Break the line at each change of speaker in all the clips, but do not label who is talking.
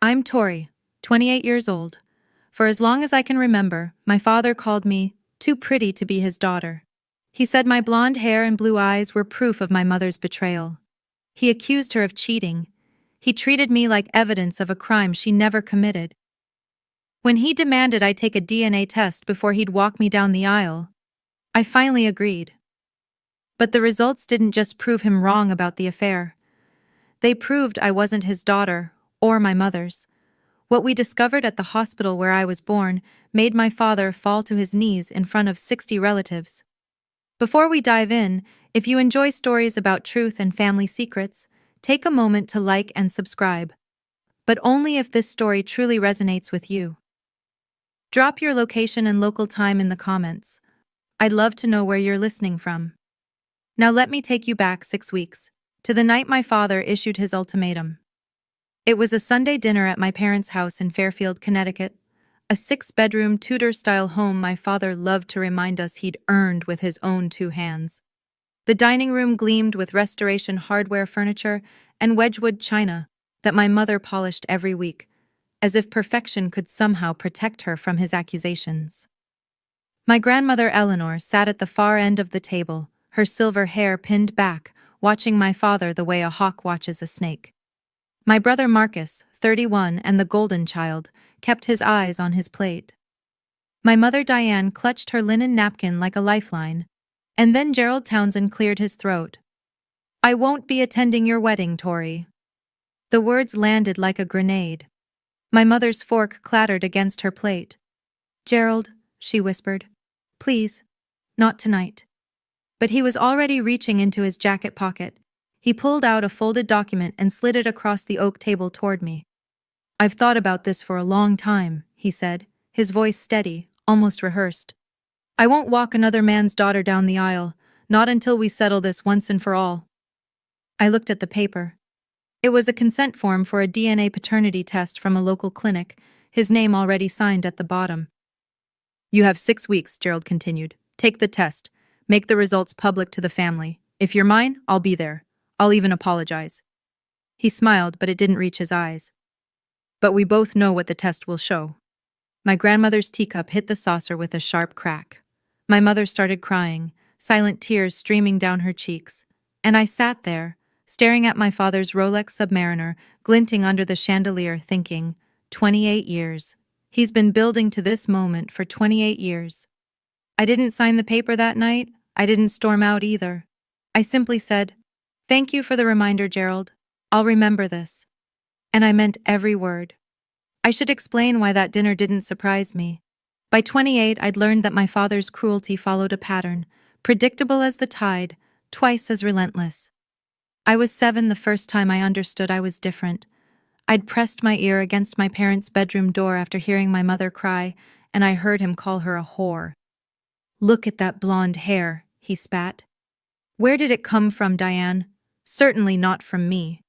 I'm Tori, 28 years old. For as long as I can remember, my father called me too pretty to be his daughter. He said my blonde hair and blue eyes were proof of my mother's betrayal. He accused her of cheating. He treated me like evidence of a crime she never committed. When he demanded I take a DNA test before he'd walk me down the aisle, I finally agreed. But the results didn't just prove him wrong about the affair. They proved I wasn't his daughter, or my mother's. What we discovered at the hospital where I was born made my father fall to his knees in front of 60 relatives. Before we dive in, if you enjoy stories about truth and family secrets, take a moment to like and subscribe. But only if this story truly resonates with you. Drop your location and local time in the comments. I'd love to know where you're listening from. Now let me take you back 6 weeks, to the night my father issued his ultimatum. It was a Sunday dinner at my parents' house in Fairfield, Connecticut, a 6-bedroom Tudor-style home my father loved to remind us he'd earned with his own 2 hands. The dining room gleamed with Restoration hardware furniture and Wedgwood china that my mother polished every week, as if perfection could somehow protect her from his accusations. My grandmother Eleanor sat at the far end of the table, her silver hair pinned back, watching my father the way a hawk watches a snake. My brother Marcus, 31 and the golden child, kept his eyes on his plate. My mother Diane clutched her linen napkin like a lifeline, and then Gerald Townsend cleared his throat. "I won't be attending your wedding, Tori." The words landed like a grenade. My mother's fork clattered against her plate. "Gerald," she whispered, "please, not tonight." But he was already reaching into his jacket pocket. He pulled out a folded document and slid it across the oak table toward me. "I've thought about this for a long time," he said, his voice steady, almost rehearsed. "I won't walk another man's daughter down the aisle, not until we settle this once and for all." I looked at the paper. It was a consent form for a DNA paternity test from a local clinic, his name already signed at the bottom. "You have 6 weeks," Gerald continued. "Take the test. Make the results public to the family. If you're mine, I'll be there. I'll even apologize." He smiled, but it didn't reach his eyes. "But we both know what the test will show." My grandmother's teacup hit the saucer with a sharp crack. My mother started crying, silent tears streaming down her cheeks, and I sat there, staring at my father's Rolex Submariner glinting under the chandelier, thinking, 28 years. He's been building to this moment for 28 years. I didn't sign the paper that night. I didn't storm out either. I simply said, "Thank you for the reminder, Gerald. I'll remember this." And I meant every word. I should explain why that dinner didn't surprise me. By 28, I'd learned that my father's cruelty followed a pattern, predictable as the tide, twice as relentless. I was 7 the first time I understood I was different. I'd pressed my ear against my parents' bedroom door after hearing my mother cry, and I heard him call her a whore. "Look at that blonde hair," he spat. "Where did it come from, Diane? Certainly not from me."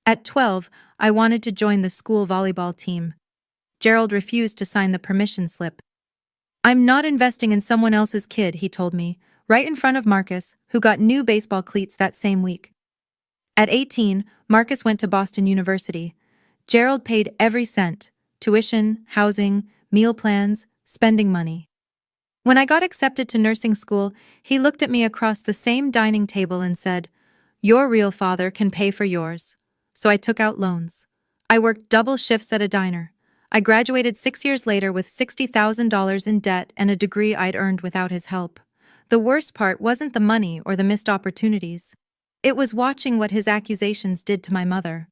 At 12, I wanted to join the school volleyball team. Gerald refused to sign the permission slip. "I'm not investing in someone else's kid," he told me, right in front of Marcus, who got new baseball cleats that same week. At 18, Marcus went to Boston University. Gerald paid every cent: tuition, housing, meal plans, spending money. When I got accepted to nursing school, he looked at me across the same dining table and said, "Your real father can pay for yours." So I took out loans. I worked double shifts at a diner. I graduated 6 years later with $60,000 in debt and a degree I'd earned without his help. The worst part wasn't the money or the missed opportunities. It was watching what his accusations did to my mother.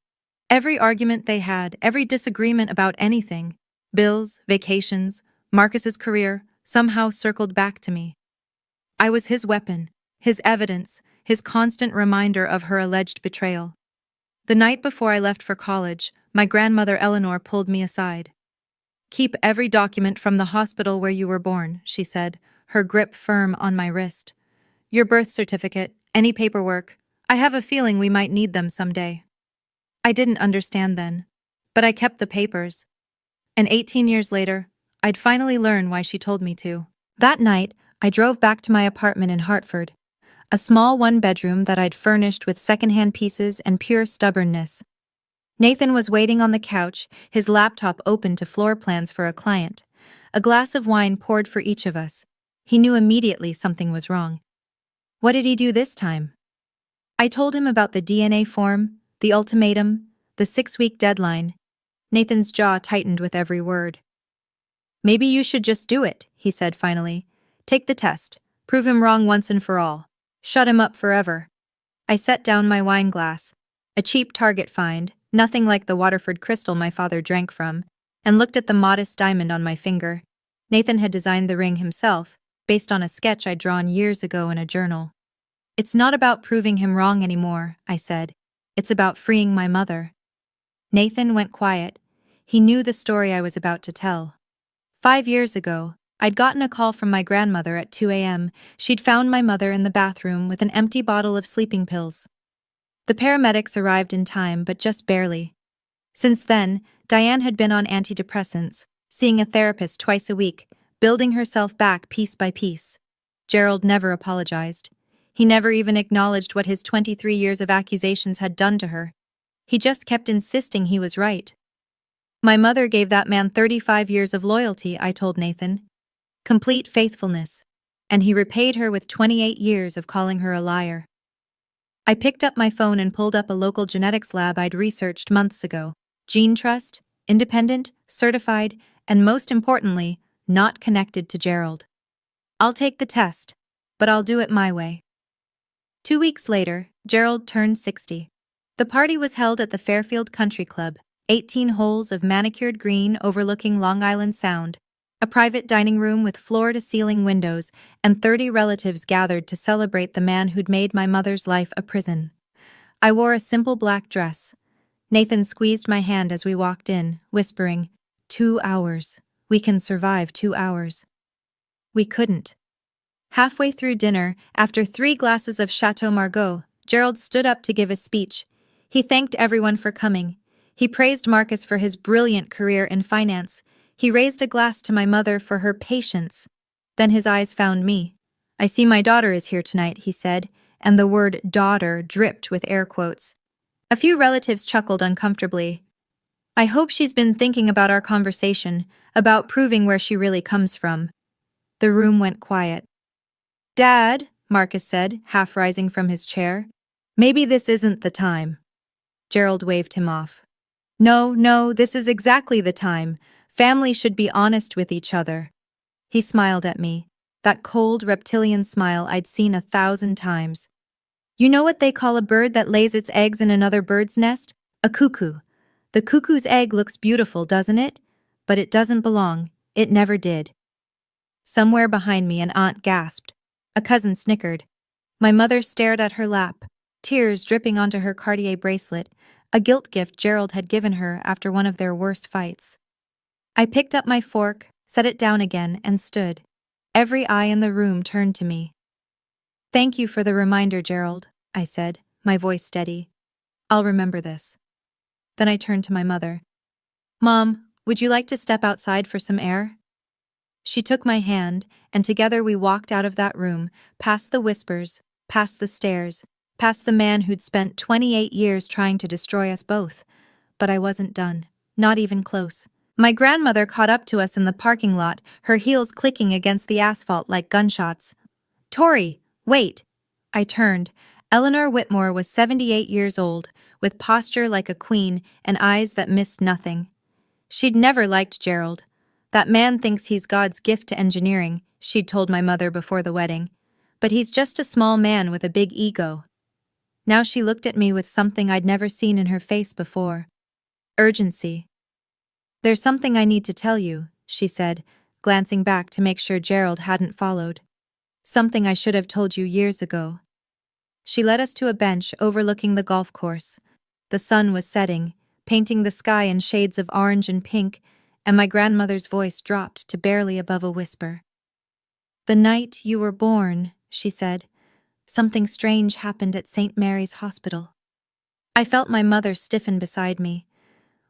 Every argument they had, every disagreement about anything, bills, vacations, Marcus's career, somehow circled back to me. I was his weapon, his evidence, his constant reminder of her alleged betrayal. The night before I left for college, my grandmother Eleanor pulled me aside. "Keep every document from the hospital where you were born," she said, her grip firm on my wrist. "Your birth certificate, any paperwork. I have a feeling we might need them someday." I didn't understand then, but I kept the papers. And 18 years later, I'd finally learn why she told me to. That night, I drove back to my apartment in Hartford, a small 1-bedroom that I'd furnished with secondhand pieces and pure stubbornness. Nathan was waiting on the couch, his laptop open to floor plans for a client. A glass of wine poured for each of us. He knew immediately something was wrong. What did he do this time? I told him about the DNA form, the ultimatum, the 6-week deadline. Nathan's jaw tightened with every word. Maybe you should just do it, he said finally. Take the test. Prove him wrong once and for all. Shut him up forever. I set down my wine glass, a cheap Target find, nothing like the Waterford crystal my father drank from, and looked at the modest diamond on my finger. Nathan had designed the ring himself, based on a sketch I'd drawn years ago in a journal. It's not about proving him wrong anymore, I said. It's about freeing my mother. Nathan went quiet. He knew the story I was about to tell. 5 years ago, I'd gotten a call from my grandmother at 2 a.m. She'd found my mother in the bathroom with an empty bottle of sleeping pills. The paramedics arrived in time, but just barely. Since then, Diane had been on antidepressants, seeing a therapist twice a week, building herself back piece by piece. Gerald never apologized. He never even acknowledged what his 23 years of accusations had done to her. He just kept insisting he was right. My mother gave that man 35 years of loyalty, I told Nathan. Complete faithfulness. And he repaid her with 28 years of calling her a liar. I picked up my phone and pulled up a local genetics lab I'd researched months ago. Gene Trust, independent, certified, and most importantly, not connected to Gerald. I'll take the test, but I'll do it my way. 2 weeks later, Gerald turned 60. The party was held at the Fairfield Country Club, 18 holes of manicured green overlooking Long Island Sound, a private dining room with floor-to-ceiling windows, and 30 relatives gathered to celebrate the man who'd made my mother's life a prison. I wore a simple black dress. Nathan squeezed my hand as we walked in, whispering, 2 hours. We can survive 2 hours. We couldn't. Halfway through dinner, after 3 glasses of Chateau Margaux, Gerald stood up to give a speech. He thanked everyone for coming. He praised Marcus for his brilliant career in finance. He raised a glass to my mother for her patience. Then his eyes found me. I see my daughter is here tonight, he said, and the word daughter dripped with air quotes. A few relatives chuckled uncomfortably. I hope she's been thinking about our conversation, about proving where she really comes from. The room went quiet. Dad, Marcus said, half rising from his chair. Maybe this isn't the time. Gerald waved him off. No, this is exactly the time. Family should be honest with each other. He smiled at me, that cold reptilian smile I'd seen 1,000 times. You know what they call a bird that lays its eggs in another bird's nest? A cuckoo. The cuckoo's egg looks beautiful, doesn't it? But it doesn't belong. It never did. Somewhere behind me, an aunt gasped. A cousin snickered. My mother stared at her lap, tears dripping onto her Cartier bracelet, a guilt gift Gerald had given her after one of their worst fights. I picked up my fork, set it down again, and stood. Every eye in the room turned to me. Thank you for the reminder, Gerald, I said, my voice steady. I'll remember this. Then I turned to my mother. Mom, would you like to step outside for some air? She took my hand, and together we walked out of that room, past the whispers, past the stares, past the man who'd spent 28 years trying to destroy us both. But I wasn't done, not even close. My grandmother caught up to us in the parking lot, her heels clicking against the asphalt like gunshots. Tori, wait! I turned. Eleanor Whitmore was 78 years old, with posture like a queen and eyes that missed nothing. She'd never liked Gerald. That man thinks he's God's gift to engineering, she'd told my mother before the wedding. But he's just a small man with a big ego. Now she looked at me with something I'd never seen in her face before. Urgency. There's something I need to tell you, she said, glancing back to make sure Gerald hadn't followed. Something I should have told you years ago. She led us to a bench overlooking the golf course. The sun was setting, painting the sky in shades of orange and pink, and my grandmother's voice dropped to barely above a whisper. The night you were born, she said, something strange happened at St. Mary's Hospital. I felt my mother stiffen beside me.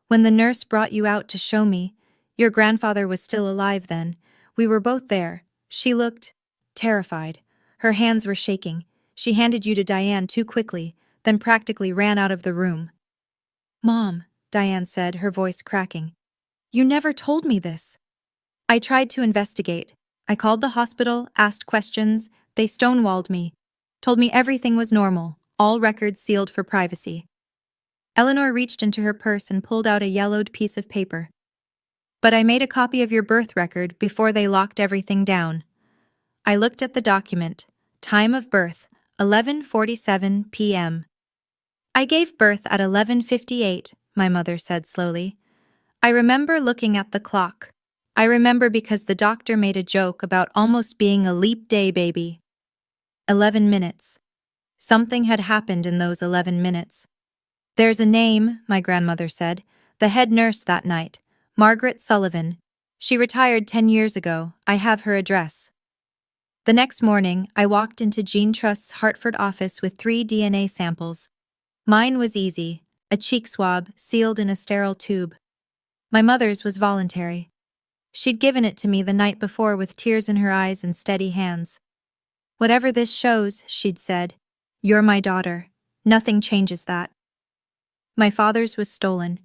When the nurse brought you out to show me, your grandfather was still alive then. We were both there. She looked terrified. Her hands were shaking. She handed you to Diane too quickly, then practically ran out of the room. Mom, Diane said, her voice cracking. "You never told me this." I tried to investigate. I called the hospital, asked questions, they stonewalled me, told me everything was normal, all records sealed for privacy. Eleanor reached into her purse and pulled out a yellowed piece of paper. "But I made a copy of your birth record before they locked everything down." I looked at the document. Time of birth, 11:47 p.m. "I gave birth at 11:58, my mother said slowly. "I remember looking at the clock. I remember because the doctor made a joke about almost being a leap day baby. 11 minutes. Something had happened in those 11 minutes. "There's a name," my grandmother said. "The head nurse that night. Margaret Sullivan. She retired 10 years ago. I have her address." The next morning, I walked into Jean Trust's Hartford office with 3 DNA samples. Mine was easy, a cheek swab sealed in a sterile tube. My mother's was voluntary. She'd given it to me the night before with tears in her eyes and steady hands. "Whatever this shows," she'd said, "you're my daughter. Nothing changes that." My father's was stolen.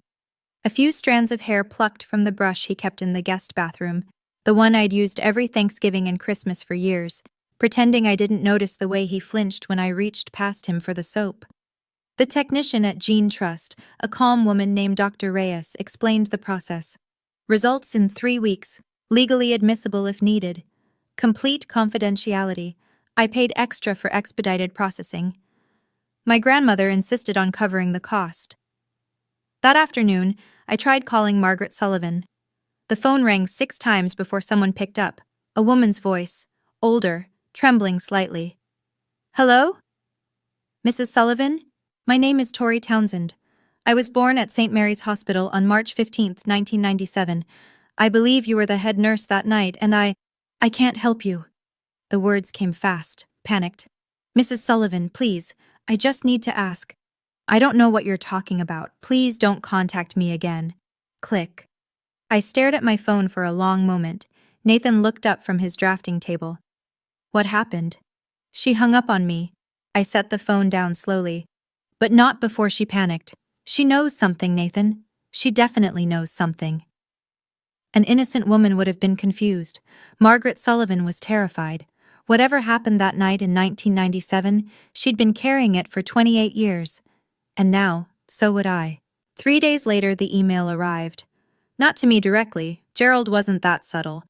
A few strands of hair plucked from the brush he kept in the guest bathroom, the one I'd used every Thanksgiving and Christmas for years, pretending I didn't notice the way he flinched when I reached past him for the soap. The technician at Jean Trust, a calm woman named Dr. Reyes, explained the process. Results in 3 weeks, legally admissible if needed. Complete confidentiality. I paid extra for expedited processing. My grandmother insisted on covering the cost. That afternoon, I tried calling Margaret Sullivan. The phone rang 6 times before someone picked up, a woman's voice, older, trembling slightly. "Hello? Mrs. Sullivan? My name is Tori Townsend. I was born at St. Mary's Hospital on March 15, 1997. I believe you were the head nurse that night, and I can't help you." The words came fast, panicked. "Mrs. Sullivan, please, I just need to ask. I don't know what you're talking about. Please don't contact me again." Click. I stared at my phone for a long moment. Nathan looked up from his drafting table. "What happened?" She hung up on me. I set the phone down slowly. But not before she panicked. "She knows something, Nathan. She definitely knows something." An innocent woman would have been confused. Margaret Sullivan was terrified. Whatever happened that night in 1997, she'd been carrying it for 28 years. And now, so would I. 3 days later, the email arrived. Not to me directly. Gerald wasn't that subtle.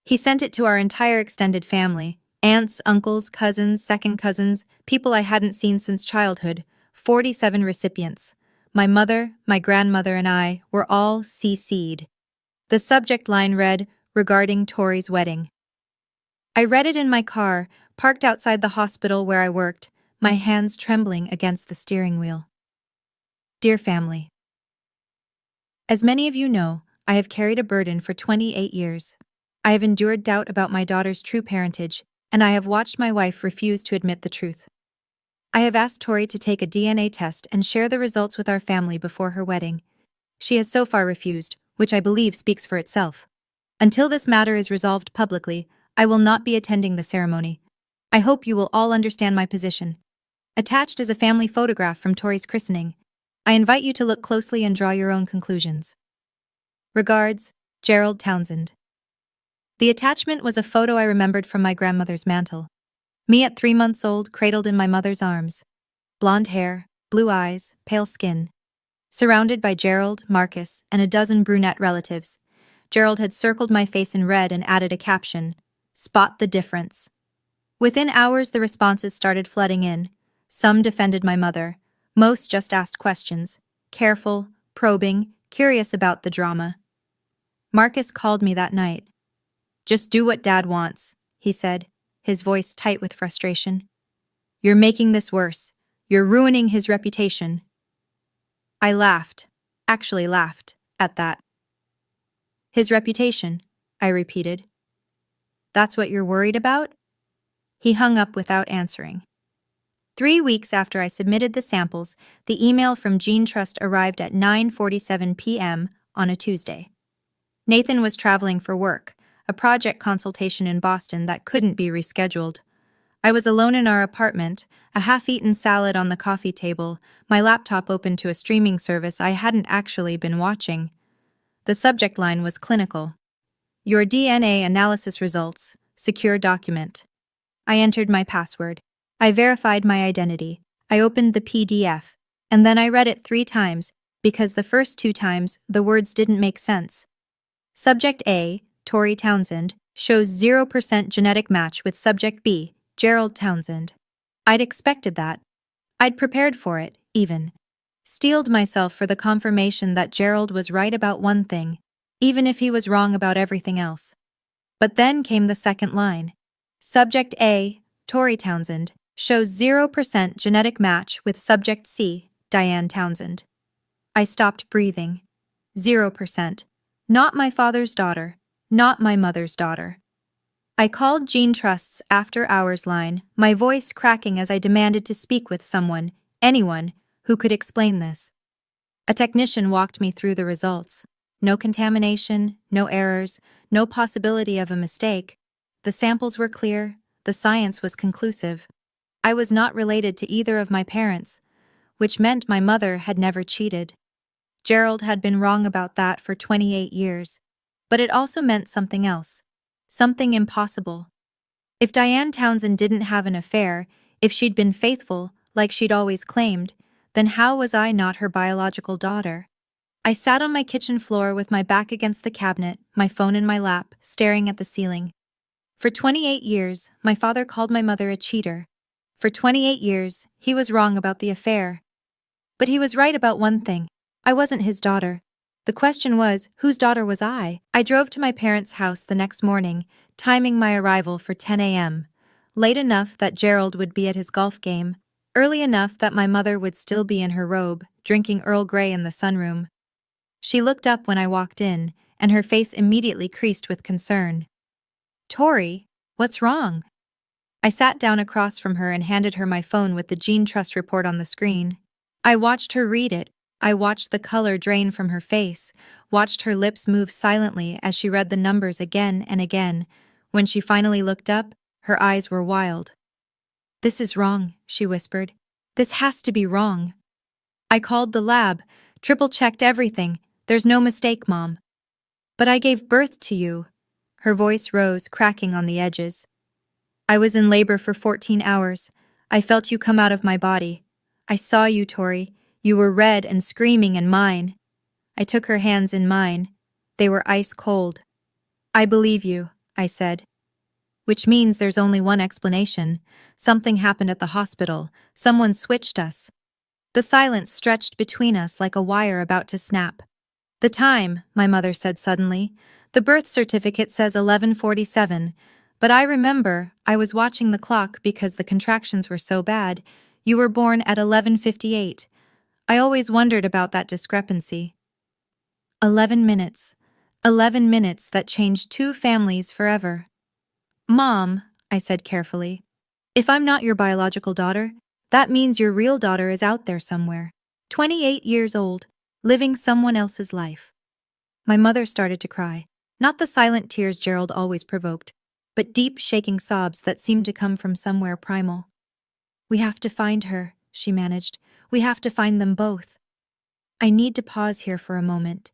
He sent it to our entire extended family. Aunts, uncles, cousins, second cousins, people I hadn't seen since childhood. 47 recipients. My mother, my grandmother, and I were all CC'd. The subject line read, "Regarding Tori's wedding." I read it in my car, parked outside the hospital where I worked, my hands trembling against the steering wheel. Dear family, as many of you know, I have carried a burden for 28 years. I have endured doubt about my daughter's true parentage, and I have watched my wife refuse to admit the truth. I have asked Tori to take a DNA test and share the results with our family before her wedding. She has so far refused, which I believe speaks for itself. Until this matter is resolved publicly, I will not be attending the ceremony. I hope you will all understand my position. Attached is a family photograph from Tori's christening. I invite you to look closely and draw your own conclusions. Regards, Gerald Townsend. The attachment was a photo I remembered from my grandmother's mantle. Me at 3 months old, cradled in my mother's arms. Blonde hair, blue eyes, pale skin. Surrounded by Gerald, Marcus, and a dozen brunette relatives. Gerald had circled my face in red and added a caption, "Spot the difference." Within hours, the responses started flooding in. Some defended my mother. Most just asked questions. Careful, probing, curious about the drama. Marcus called me that night. "Just do what Dad wants," he said, his voice tight with frustration. "You're making this worse. You're ruining his reputation." I laughed, at that. "His reputation," I repeated. "That's what you're worried about?" He hung up without answering. 3 weeks after I submitted the samples, the email from Jean Trust arrived at 9:47 p.m. on a Tuesday. Nathan was traveling for work, a project consultation in Boston that couldn't be rescheduled. I was alone in our apartment, a half-eaten salad on the coffee table, my laptop open to a streaming service I hadn't actually been watching. The subject line was clinical. Your DNA analysis results, secure document. I entered my password. I verified my identity. I opened the PDF, and then I read it 3 times, because the first 2 times the words didn't make sense. Subject A, Tori Townsend, shows 0% genetic match with Subject B, Gerald Townsend. I'd expected that. I'd prepared for it, even. Steeled myself for the confirmation that Gerald was right about one thing, even if he was wrong about everything else. But then came the second line. Subject A, Tori Townsend, shows 0% genetic match with Subject C, Diane Townsend. I stopped breathing. 0%. Not my father's daughter. Not my mother's daughter. I called Gene Trust's after-hours line, my voice cracking as I demanded to speak with someone, anyone, who could explain this. A technician walked me through the results. No contamination, no errors, no possibility of a mistake. The samples were clear, the science was conclusive. I was not related to either of my parents, which meant my mother had never cheated. Gerald had been wrong about that for 28 years. But it also meant something else. Something impossible. If Diane Townsend didn't have an affair, if she'd been faithful, like she'd always claimed, then how was I not her biological daughter? I sat on my kitchen floor with my back against the cabinet, my phone in my lap, staring at the ceiling. For 28 years, my father called my mother a cheater. For 28 years, he was wrong about the affair. But he was right about one thing. I wasn't his daughter. The question was, whose daughter was I? I drove to my parents' house the next morning, timing my arrival for 10 a.m. Late enough that Gerald would be at his golf game, early enough that my mother would still be in her robe, drinking Earl Grey in the sunroom. She looked up when I walked in, and her face immediately creased with concern. Tori, what's wrong? I sat down across from her and handed her my phone with the Gene Trust report on the screen. I watched her read it. I watched the color drain from her face, watched her lips move silently as she read the numbers again and again. When she finally looked up, her eyes were wild. This is wrong, she whispered. This has to be wrong. I called the lab, triple-checked everything. There's no mistake, Mom. But I gave birth to you. Her voice rose, cracking on the edges. I was in labor for 14 hours. I felt you come out of my body. I saw you, Tori. You were red and screaming and mine. I took her hands in mine. They were ice cold. I believe you, I said. Which means there's only one explanation. Something happened at the hospital. Someone switched us. The silence stretched between us like a wire about to snap. The time, my mother said suddenly. The birth certificate says 11:47, but I remember I was watching the clock because the contractions were so bad. You were born at 11:58. I always wondered about that discrepancy. 11 minutes. 11 minutes that changed 2 families forever. Mom, I said carefully, if I'm not your biological daughter, that means your real daughter is out there somewhere. 28 years old, living someone else's life. My mother started to cry, not the silent tears Gerald always provoked, but deep, shaking sobs that seemed to come from somewhere primal. We have to find her, she managed. We have to find them both. I need to pause here for a moment.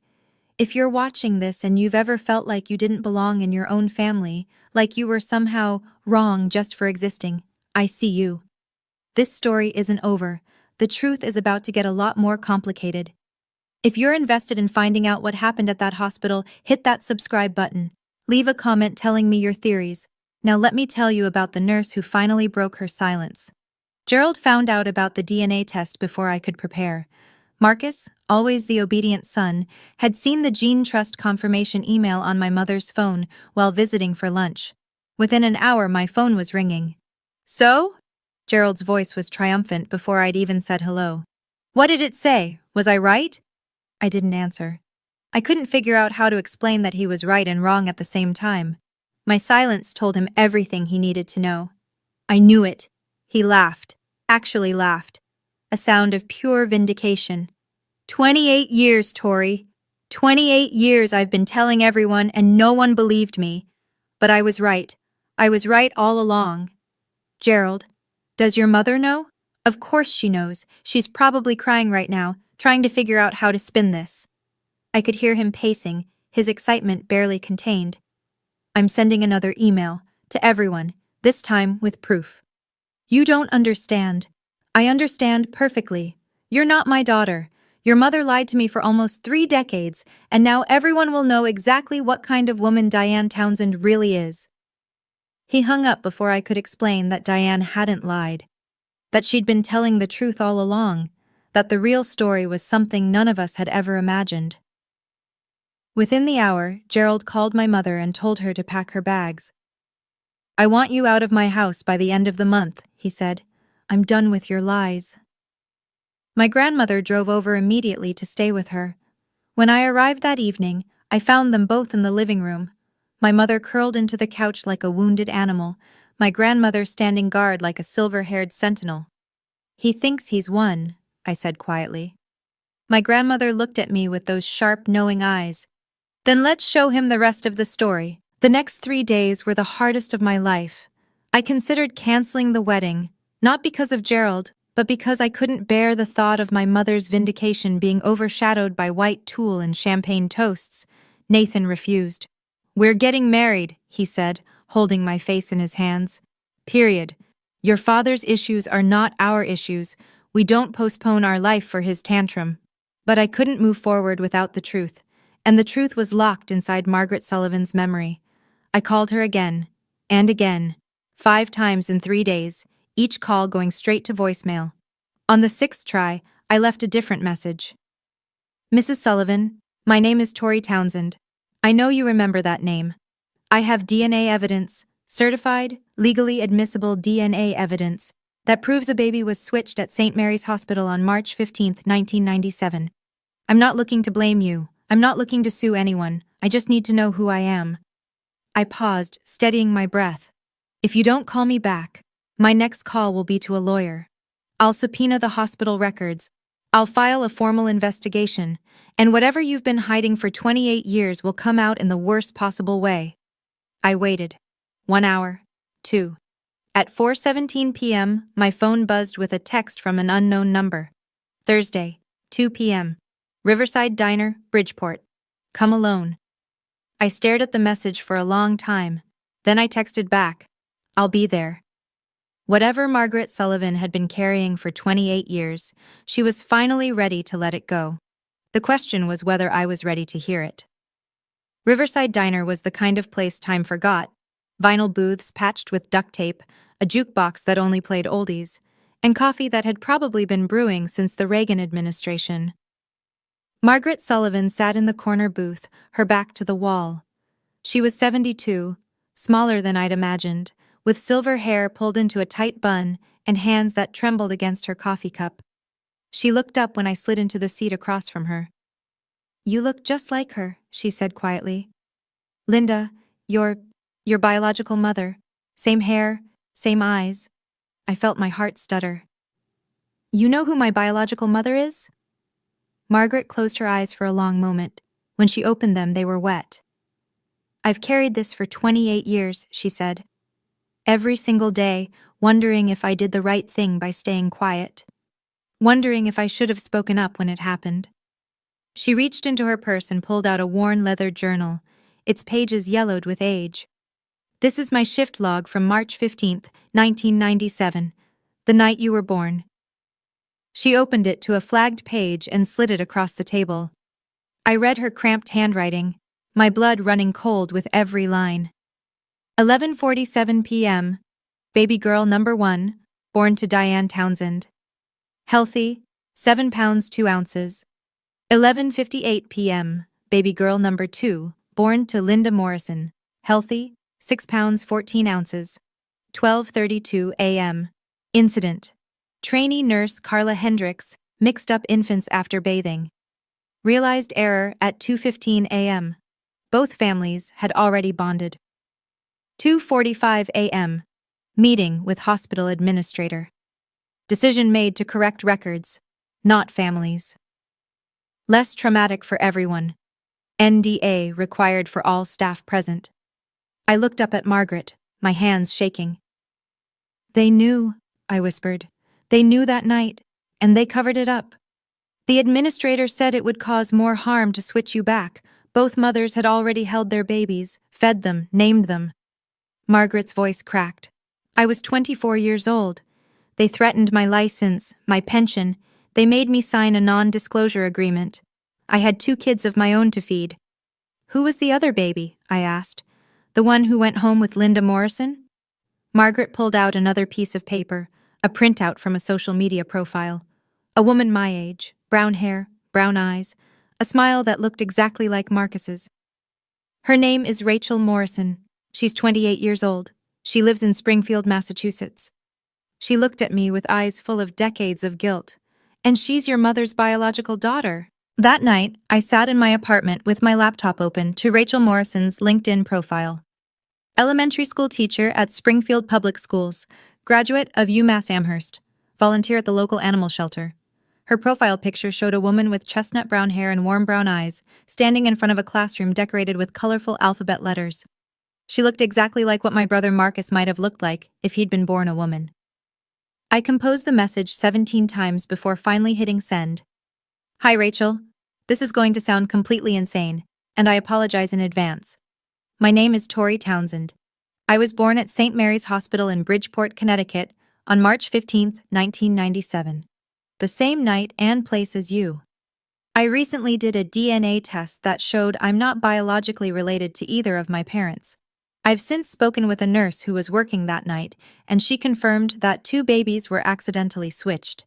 If you're watching this and you've ever felt like you didn't belong in your own family, like you were somehow wrong just for existing, I see you. This story isn't over. The truth is about to get a lot more complicated. If you're invested in finding out what happened at that hospital, hit that subscribe button. Leave a comment telling me your theories. Now let me tell you about the nurse who finally broke her silence. Gerald found out about the DNA test before I could prepare. Marcus, always the obedient son, had seen the Gene Trust confirmation email on my mother's phone while visiting for lunch. Within an hour, my phone was ringing. So? Gerald's voice was triumphant before I'd even said hello. What did it say? Was I right? I didn't answer. I couldn't figure out how to explain that he was right and wrong at the same time. My silence told him everything he needed to know. I knew it. He laughed, actually laughed. A sound of pure vindication. 28 years, Tori. 28 years I've been telling everyone and no one believed me. But I was right. I was right all along. Gerald, does your mother know? Of course she knows. She's probably crying right now, trying to figure out how to spin this. I could hear him pacing, his excitement barely contained. I'm sending another email, to everyone, this time with proof. You don't understand. I understand perfectly. You're not my daughter. Your mother lied to me for almost 3 decades, and now everyone will know exactly what kind of woman Diane Townsend really is. He hung up before I could explain that Diane hadn't lied, that she'd been telling the truth all along, that the real story was something none of us had ever imagined. Within the hour, Gerald called my mother and told her to pack her bags. I want you out of my house by the end of the month, he said. I'm done with your lies. My grandmother drove over immediately to stay with her. When I arrived that evening, I found them both in the living room. My mother curled into the couch like a wounded animal, my grandmother standing guard like a silver-haired sentinel. He thinks he's won, I said quietly. My grandmother looked at me with those sharp, knowing eyes. Then let's show him the rest of the story. The next 3 days were the hardest of my life. I considered canceling the wedding, not because of Gerald, but because I couldn't bear the thought of my mother's vindication being overshadowed by white tulle and champagne toasts. Nathan refused. We're getting married, he said, holding my face in his hands. Period. Your father's issues are not our issues. We don't postpone our life for his tantrum. But I couldn't move forward without the truth, and the truth was locked inside Margaret Sullivan's memory. I called her again, and again, 5 times in 3 days, each call going straight to voicemail. On the 6th try, I left a different message. Mrs. Sullivan, my name is Tori Townsend. I know you remember that name. I have DNA evidence, certified, legally admissible DNA evidence, that proves a baby was switched at St. Mary's Hospital on March 15, 1997. I'm not looking to blame you. I'm not looking to sue anyone. I just need to know who I am. I paused, steadying my breath. If you don't call me back, my next call will be to a lawyer. I'll subpoena the hospital records. I'll file a formal investigation, and whatever you've been hiding for 28 years will come out in the worst possible way. I waited. 1 hour. 2. At 4:17 p.m., my phone buzzed with a text from an unknown number. Thursday, 2 p.m. Riverside Diner, Bridgeport. Come alone. I stared at the message for a long time. Then I texted back. I'll be there. Whatever Margaret Sullivan had been carrying for 28 years, she was finally ready to let it go. The question was whether I was ready to hear it. Riverside Diner was the kind of place time forgot. Vinyl booths patched with duct tape, a jukebox that only played oldies, and coffee that had probably been brewing since the Reagan administration. Margaret Sullivan sat in the corner booth, her back to the wall. She was 72, smaller than I'd imagined, with silver hair pulled into a tight bun and hands that trembled against her coffee cup. She looked up when I slid into the seat across from her. You look just like her, she said quietly. Linda, your biological mother. Same hair, same eyes. I felt my heart stutter. You know who my biological mother is? Margaret closed her eyes for a long moment. When she opened them, they were wet. I've carried this for 28 years, she said. Every single day, wondering if I did the right thing by staying quiet. Wondering if I should have spoken up when it happened. She reached into her purse and pulled out a worn leather journal, its pages yellowed with age. This is my shift log from March 15th, 1997, the night you were born. She opened it to a flagged page and slid it across the table. I read her cramped handwriting, my blood running cold with every line. 11:47 p.m., baby girl number 1, born to Diane Townsend. Healthy, 7 pounds 2 ounces. 11:58 p.m., baby girl number 2, born to Linda Morrison. Healthy, 6 pounds 14 ounces. 12:32 a.m. Incident. Trainee nurse Carla Hendricks mixed up infants after bathing. Realized error at 2:15 a.m. Both families had already bonded. 2:45 a.m. Meeting with hospital administrator. Decision made to correct records, not families. Less traumatic for everyone. NDA required for all staff present. I looked up at Margaret, my hands shaking. They knew, I whispered. They knew that night, and they covered it up. The administrator said it would cause more harm to switch you back. Both mothers had already held their babies, fed them, named them. Margaret's voice cracked. I was 24 years old. They threatened my license, my pension. They made me sign a non-disclosure agreement. I had 2 kids of my own to feed. Who was the other baby? I asked. The one who went home with Linda Morrison? Margaret pulled out another piece of paper, a printout from a social media profile. A woman my age, brown hair, brown eyes, a smile that looked exactly like Marcus's. Her name is Rachel Morrison. She's 28 years old. She lives in Springfield, Massachusetts. She looked at me with eyes full of decades of guilt. And she's your mother's biological daughter. That night, I sat in my apartment with my laptop open to Rachel Morrison's LinkedIn profile. Elementary school teacher at Springfield Public Schools, graduate of UMass Amherst, volunteer at the local animal shelter. Her profile picture showed a woman with chestnut brown hair and warm brown eyes, standing in front of a classroom decorated with colorful alphabet letters. She looked exactly like what my brother Marcus might have looked like if he'd been born a woman. I composed the message 17 times before finally hitting send. Hi Rachel. This is going to sound completely insane, and I apologize in advance. My name is Tori Townsend. I was born at St. Mary's Hospital in Bridgeport, Connecticut, on March 15, 1997. The same night and place as you. I recently did a DNA test that showed I'm not biologically related to either of my parents. I've since spoken with a nurse who was working that night, and she confirmed that 2 babies were accidentally switched.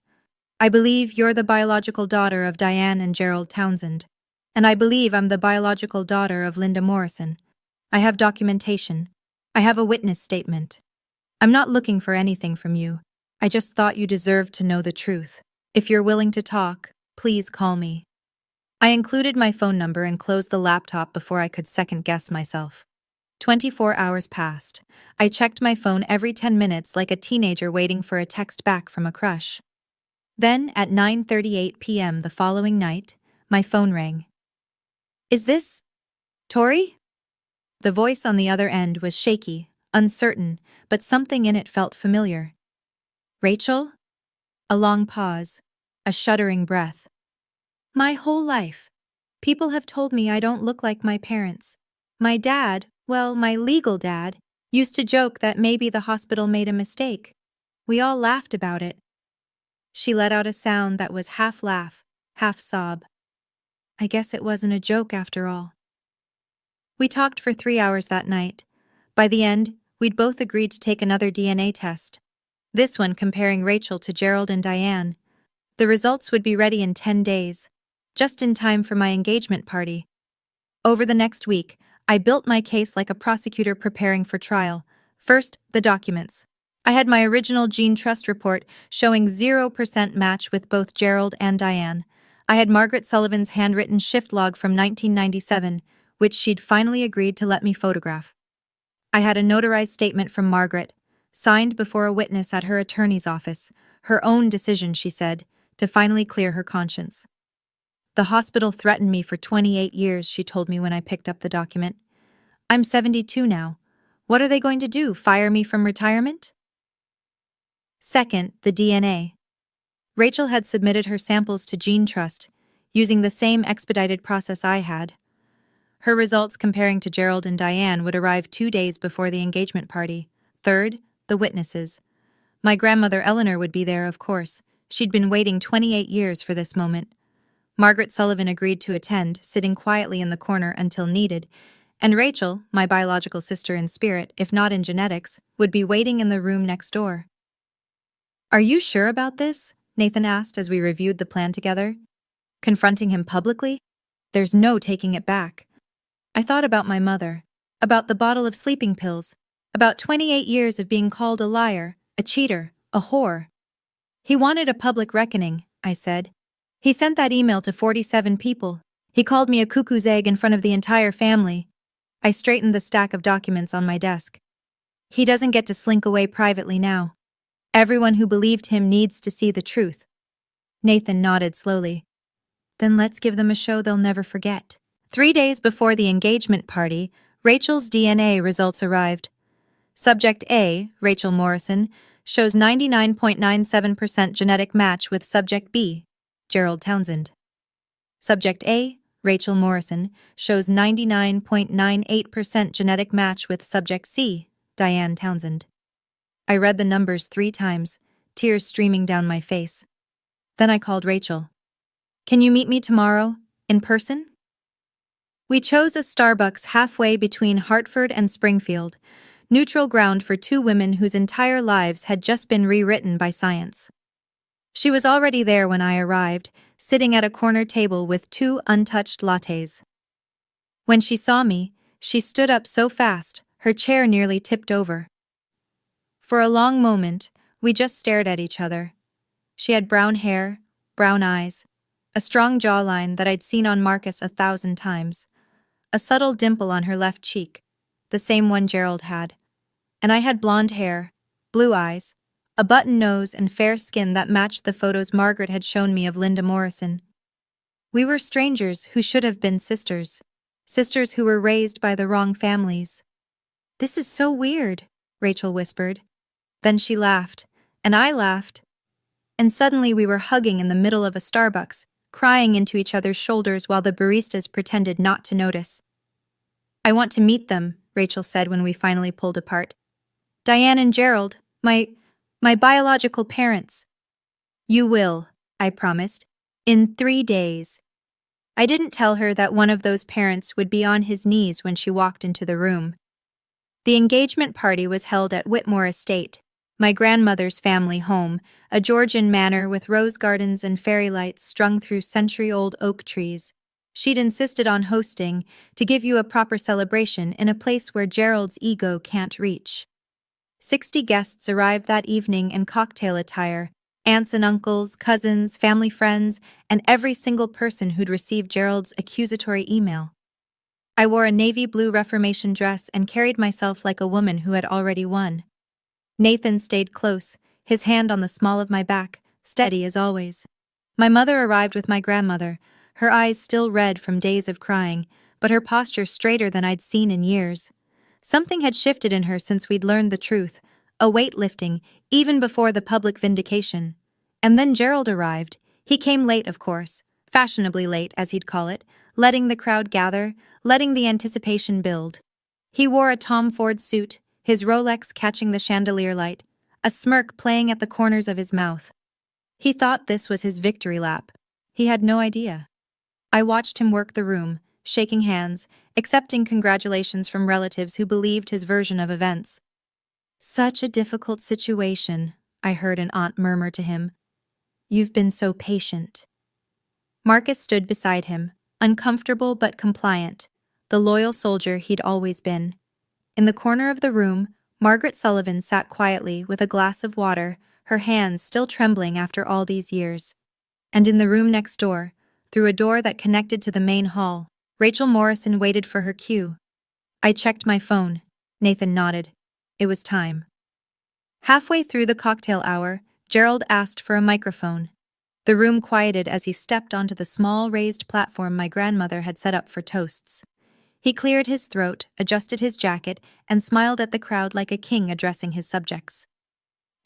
I believe you're the biological daughter of Diane and Gerald Townsend, and I believe I'm the biological daughter of Linda Morrison. I have documentation. I have a witness statement. I'm not looking for anything from you. I just thought you deserved to know the truth. If you're willing to talk, please call me. I included my phone number and closed the laptop before I could second-guess myself. 24 hours passed. I checked my phone every 10 minutes like a teenager waiting for a text back from a crush. Then, at 9:38 p.m. the following night, my phone rang. Is this Tori? The voice on the other end was shaky, uncertain, but something in it felt familiar. Rachel? A long pause, a shuddering breath. My whole life, people have told me I don't look like my parents. My dad, well, my legal dad, used to joke that maybe the hospital made a mistake. We all laughed about it. She let out a sound that was half laugh, half sob. I guess it wasn't a joke after all. We talked for 3 hours that night. By the end, we'd both agreed to take another DNA test. This one comparing Rachel to Gerald and Diane. The results would be ready in 10 days, just in time for my engagement party. Over the next week, I built my case like a prosecutor preparing for trial. First, the documents. I had my original gene trust report showing 0% match with both Gerald and Diane. I had Margaret Sullivan's handwritten shift log from 1997, which she'd finally agreed to let me photograph. I had a notarized statement from Margaret, signed before a witness at her attorney's office, her own decision, she said, to finally clear her conscience. The hospital threatened me for 28 years, she told me when I picked up the document. I'm 72 now. What are they going to do, fire me from retirement? Second, the DNA. Rachel had submitted her samples to Gene Trust, using the same expedited process I had. Her results comparing to Gerald and Diane would arrive 2 days before the engagement party. Third, the witnesses. My grandmother Eleanor would be there, of course. She'd been waiting 28 years for this moment. Margaret Sullivan agreed to attend, sitting quietly in the corner until needed, and Rachel, my biological sister in spirit, if not in genetics, would be waiting in the room next door. Are you sure about this? Nathan asked as we reviewed the plan together. Confronting him publicly? There's no taking it back. I thought about my mother, about the bottle of sleeping pills, about 28 years of being called a liar, a cheater, a whore. He wanted a public reckoning, I said. He sent that email to 47 people. He called me a cuckoo's egg in front of the entire family. I straightened the stack of documents on my desk. He doesn't get to slink away privately now. Everyone who believed him needs to see the truth. Nathan nodded slowly. Then let's give them a show they'll never forget. 3 days before the engagement party, Rachel's DNA results arrived. Subject A, Rachel Morrison, shows 99.97% genetic match with subject B, Gerald Townsend. Subject A, Rachel Morrison, shows 99.98% genetic match with subject C, Diane Townsend. I read the numbers 3 times, tears streaming down my face. Then I called Rachel. "Can you meet me tomorrow, in person?" We chose a Starbucks halfway between Hartford and Springfield, neutral ground for 2 women whose entire lives had just been rewritten by science. She was already there when I arrived, sitting at a corner table with 2 untouched lattes. When she saw me, she stood up so fast, her chair nearly tipped over. For a long moment, we just stared at each other. She had brown hair, brown eyes, a strong jawline that I'd seen on Marcus 1,000 times, a subtle dimple on her left cheek, the same one Gerald had. And I had blonde hair, blue eyes, a button nose and fair skin that matched the photos Margaret had shown me of Linda Morrison. We were strangers who should have been sisters, sisters who were raised by the wrong families. "This is so weird," Rachel whispered. Then she laughed, and I laughed. And suddenly we were hugging in the middle of a Starbucks, crying into each other's shoulders while the baristas pretended not to notice. "I want to meet them," Rachel said when we finally pulled apart. "Diane and Gerald, my biological parents." "You will," I promised, "in 3 days." I didn't tell her that one of those parents would be on his knees when she walked into the room. The engagement party was held at Whitmore Estate, my grandmother's family home, a Georgian manor with rose gardens and fairy lights strung through century-old oak trees. She'd insisted on hosting to give you a proper celebration in a place where Gerald's ego can't reach. 60 guests arrived that evening in cocktail attire, aunts and uncles, cousins, family friends, and every single person who'd received Gerald's accusatory email. I wore a navy blue Reformation dress and carried myself like a woman who had already won. Nathan stayed close, his hand on the small of my back, steady as always. My mother arrived with my grandmother, her eyes still red from days of crying, but her posture straighter than I'd seen in years. Something had shifted in her since we'd learned the truth, a weight lifting, even before the public vindication. And then Gerald arrived. He came late, of course, fashionably late, as he'd call it, letting the crowd gather, letting the anticipation build. He wore a Tom Ford suit, his Rolex catching the chandelier light, a smirk playing at the corners of his mouth. He thought this was his victory lap. He had no idea. I watched him work the room, shaking hands, accepting congratulations from relatives who believed his version of events. "Such a difficult situation," I heard an aunt murmur to him. "You've been so patient." Marcus stood beside him, uncomfortable but compliant, the loyal soldier he'd always been. In the corner of the room, Margaret Sullivan sat quietly with a glass of water, her hands still trembling after all these years. And in the room next door, through a door that connected to the main hall, Rachel Morrison waited for her cue. I checked my phone. Nathan nodded. It was time. Halfway through the cocktail hour, Gerald asked for a microphone. The room quieted as he stepped onto the small raised platform my grandmother had set up for toasts. He cleared his throat, adjusted his jacket, and smiled at the crowd like a king addressing his subjects.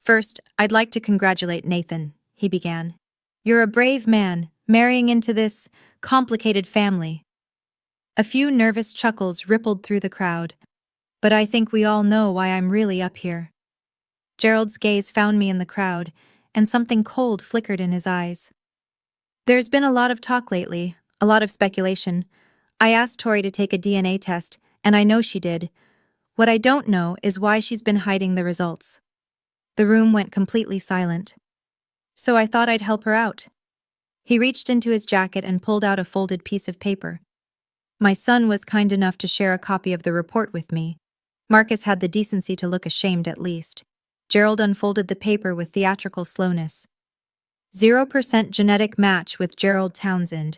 "First, I'd like to congratulate Nathan," he began. "You're a brave man, marrying into this complicated family." A few nervous chuckles rippled through the crowd. "But I think we all know why I'm really up here." Gerald's gaze found me in the crowd, and something cold flickered in his eyes. "There's been a lot of talk lately, a lot of speculation. I asked Tori to take a DNA test, and I know she did. What I don't know is why she's been hiding the results." The room went completely silent. "So I thought I'd help her out." He reached into his jacket and pulled out a folded piece of paper. "My son was kind enough to share a copy of the report with me." Marcus had the decency to look ashamed at least. Gerald unfolded the paper with theatrical slowness. 0% genetic match with Gerald Townsend.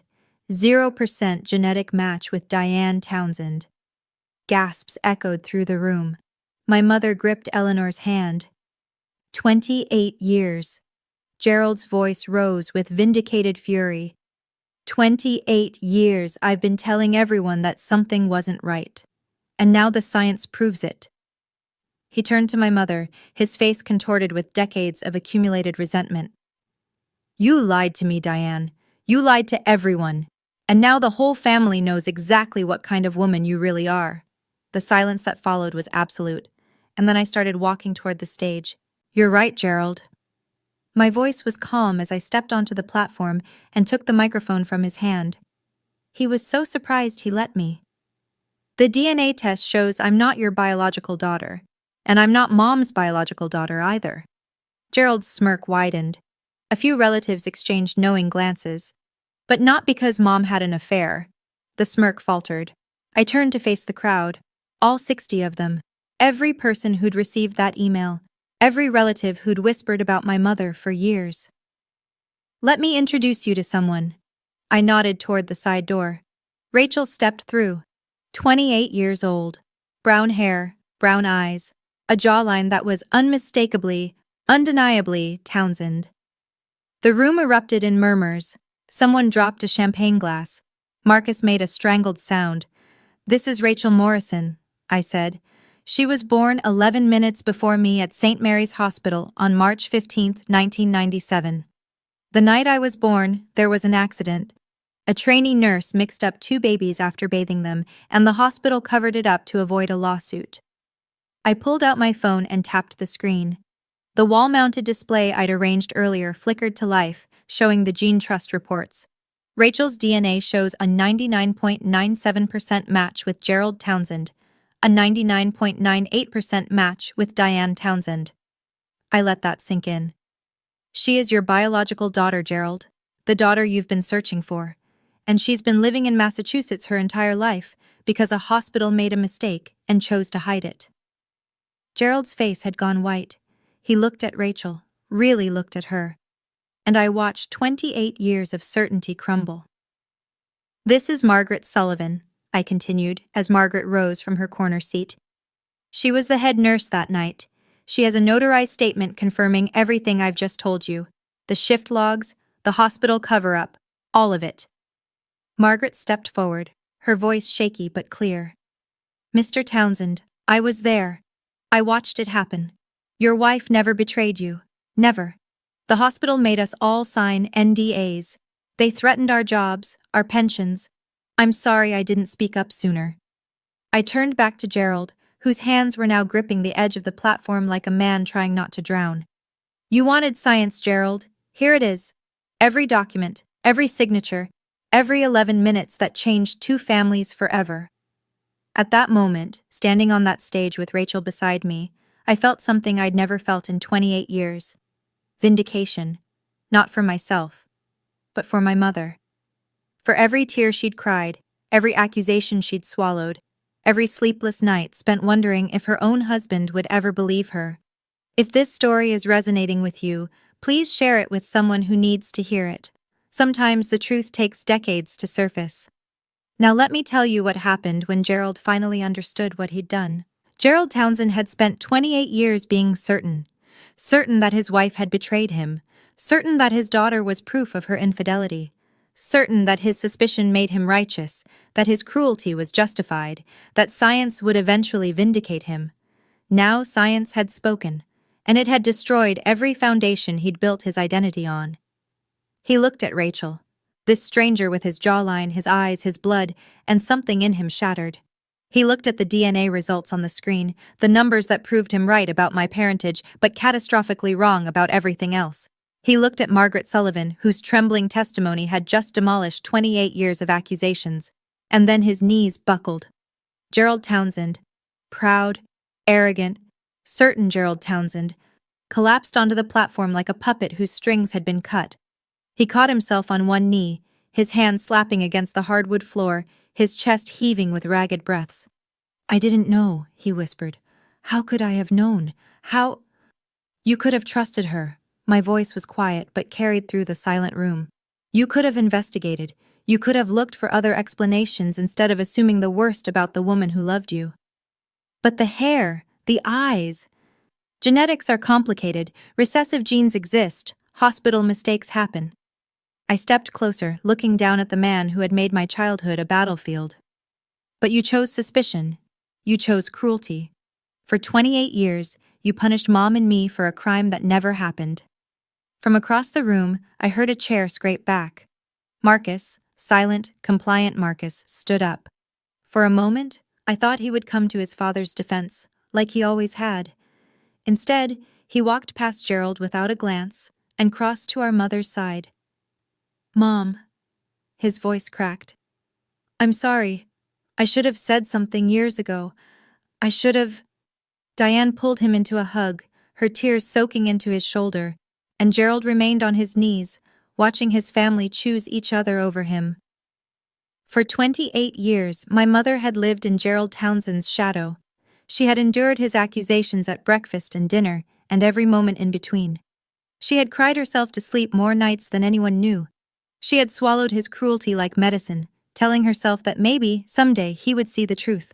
0% genetic match with Diane Townsend. Gasps echoed through the room. My mother gripped Eleanor's hand. 28 years. Gerald's voice rose with vindicated fury. 28 years I've been telling everyone that something wasn't right. And now the science proves it. He turned to my mother, his face contorted with decades of accumulated resentment. You lied to me, Diane. You lied to everyone. And now the whole family knows exactly what kind of woman you really are. The silence that followed was absolute, and then I started walking toward the stage. You're right, Gerald. My voice was calm as I stepped onto the platform and took the microphone from his hand. He was so surprised he let me. The DNA test shows I'm not your biological daughter, and I'm not Mom's biological daughter either. Gerald's smirk widened. A few relatives exchanged knowing glances. But not because Mom had an affair. The smirk faltered. I turned to face the crowd, all 60 of them, every person who'd received that email, every relative who'd whispered about my mother for years. Let me introduce you to someone. I nodded toward the side door. Rachel stepped through. 28 years old. Brown hair, brown eyes, a jawline that was unmistakably, undeniably Townsend. The room erupted in murmurs. Someone dropped a champagne glass. Marcus made a strangled sound. This is Rachel Morrison, I said. She was born 11 minutes before me at St. Mary's Hospital on March 15, 1997. The night I was born, there was an accident. A trainee nurse mixed up 2 babies after bathing them, and the hospital covered it up to avoid a lawsuit. I pulled out my phone and tapped the screen. The wall-mounted display I'd arranged earlier flickered to life, showing the Gene Trust reports. Rachel's DNA shows a 99.97% match with Gerald Townsend, a 99.98% match with Diane Townsend. I let that sink in. She is your biological daughter, Gerald, the daughter you've been searching for. And she's been living in Massachusetts her entire life because a hospital made a mistake and chose to hide it. Gerald's face had gone white. He looked at Rachel, really looked at her. And I watched 28 years of certainty crumble. This is Margaret Sullivan, I continued, as Margaret rose from her corner seat. She was the head nurse that night. She has a notarized statement confirming everything I've just told you. The shift logs, the hospital cover-up, all of it. Margaret stepped forward, her voice shaky but clear. Mr. Townsend, I was there. I watched it happen. Your wife never betrayed you. Never. The hospital made us all sign NDAs. They threatened our jobs, our pensions. I'm sorry I didn't speak up sooner. I turned back to Gerald, whose hands were now gripping the edge of the platform like a man trying not to drown. You wanted science, Gerald. Here it is. Every document, every signature, every 11 minutes that changed 2 families forever. At that moment, standing on that stage with Rachel beside me, I felt something I'd never felt in 28 years. Vindication. Not for myself, but for my mother. For every tear she'd cried, every accusation she'd swallowed, every sleepless night spent wondering if her own husband would ever believe her. If this story is resonating with you, please share it with someone who needs to hear it. Sometimes the truth takes decades to surface. Now let me tell you what happened when Gerald finally understood what he'd done. Gerald Townsend had spent 28 years being certain that his wife had betrayed him, certain that his daughter was proof of her infidelity, certain that his suspicion made him righteous, that his cruelty was justified, that science would eventually vindicate him. Now science had spoken, and it had destroyed every foundation he'd built his identity on. He looked at Rachel, this stranger with his jawline, his eyes, his blood, and something in him shattered. He looked at the DNA results on the screen, the numbers that proved him right about my parentage, but catastrophically wrong about everything else. He looked at Margaret Sullivan, whose trembling testimony had just demolished 28 years of accusations, and then his knees buckled. Gerald Townsend, proud, arrogant, certain Gerald Townsend, collapsed onto the platform like a puppet whose strings had been cut. He caught himself on one knee, his hand slapping against the hardwood floor, his chest heaving with ragged breaths. I didn't know, he whispered. How could I have known? How? You could have trusted her. My voice was quiet but carried through the silent room. You could have investigated. You could have looked for other explanations instead of assuming the worst about the woman who loved you. But the hair, the eyes. Genetics are complicated. Recessive genes exist. Hospital mistakes happen. I stepped closer, looking down at the man who had made my childhood a battlefield. But you chose suspicion. You chose cruelty. For 28 years, you punished Mom and me for a crime that never happened. From across the room, I heard a chair scrape back. Marcus, silent, compliant Marcus, stood up. For a moment, I thought he would come to his father's defense, like he always had. Instead, he walked past Gerald without a glance and crossed to our mother's side. "Mom," his voice cracked. "I'm sorry. I should have said something years ago. I should have—" Diane pulled him into a hug, her tears soaking into his shoulder, and Gerald remained on his knees, watching his family choose each other over him. For 28 years, my mother had lived in Gerald Townsend's shadow. She had endured his accusations at breakfast and dinner, and every moment in between. She had cried herself to sleep more nights than anyone knew. She had swallowed his cruelty like medicine, telling herself that maybe, someday, he would see the truth.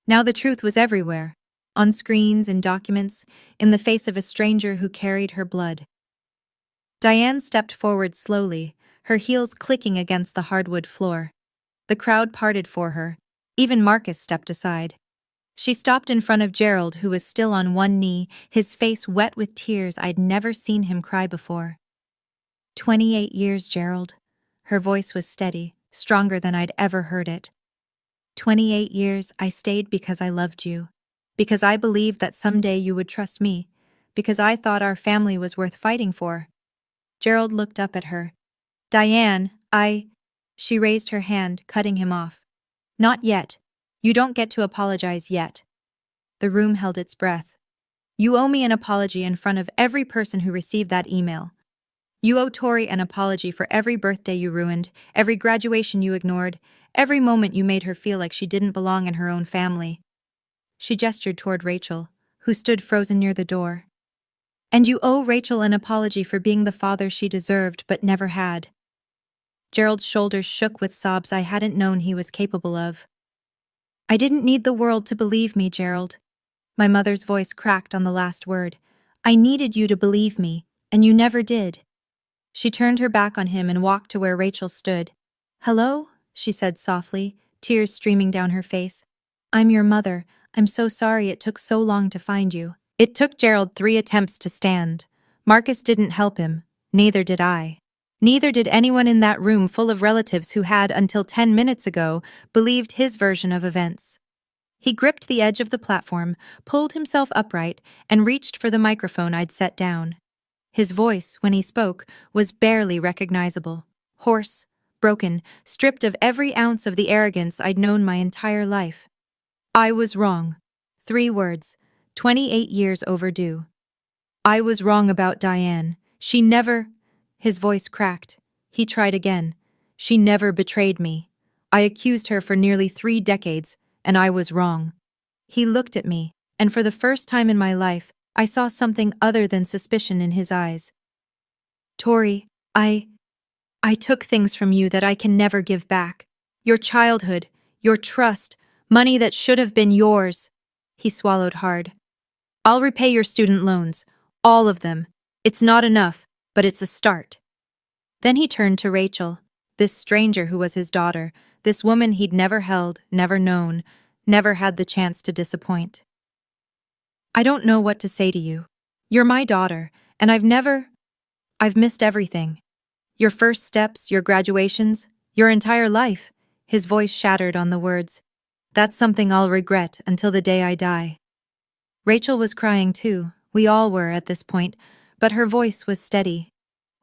Now the truth was everywhere, on screens and documents, in the face of a stranger who carried her blood. Diane stepped forward slowly, her heels clicking against the hardwood floor. The crowd parted for her. Even Marcus stepped aside. She stopped in front of Gerald, who was still on one knee, his face wet with tears. I'd never seen him cry before. 28 years, Gerald. Her voice was steady, stronger than I'd ever heard it. 28 years, I stayed because I loved you. Because I believed that someday you would trust me. Because I thought our family was worth fighting for. Gerald looked up at her. "Diane, She raised her hand, cutting him off. "Not yet. You don't get to apologize yet." The room held its breath. "You owe me an apology in front of every person who received that email. You owe Tori an apology for every birthday you ruined, every graduation you ignored, every moment you made her feel like she didn't belong in her own family." She gestured toward Rachel, who stood frozen near the door. "And you owe Rachel an apology for being the father she deserved but never had." Gerald's shoulders shook with sobs I hadn't known he was capable of. "I didn't need the world to believe me, Gerald." My mother's voice cracked on the last word. "I needed you to believe me, and you never did." She turned her back on him and walked to where Rachel stood. "Hello?" she said softly, tears streaming down her face. "I'm your mother. I'm so sorry it took so long to find you." It took Gerald 3 attempts to stand. Marcus didn't help him. Neither did I. Neither did anyone in that room full of relatives who had, until 10 minutes ago, believed his version of events. He gripped the edge of the platform, pulled himself upright, and reached for the microphone I'd set down. His voice, when he spoke, was barely recognizable. Hoarse, broken, stripped of every ounce of the arrogance I'd known my entire life. "I was wrong." 3 words, 28 years overdue. "I was wrong about Diane. She never—" His voice cracked. He tried again. "She never betrayed me. I accused her for nearly 3 decades, and I was wrong." He looked at me, and for the first time in my life, I saw something other than suspicion in his eyes. "Tori, I took things from you that I can never give back. Your childhood, your trust, money that should have been yours." He swallowed hard. "I'll repay your student loans. All of them. It's not enough, but it's a start." Then he turned to Rachel, this stranger who was his daughter, this woman he'd never held, never known, never had the chance to disappoint. "I don't know what to say to you. You're my daughter, and I've missed everything. Your first steps, your graduations, your entire life." His voice shattered on the words. "That's something I'll regret until the day I die." Rachel was crying too. We all were at this point, but her voice was steady.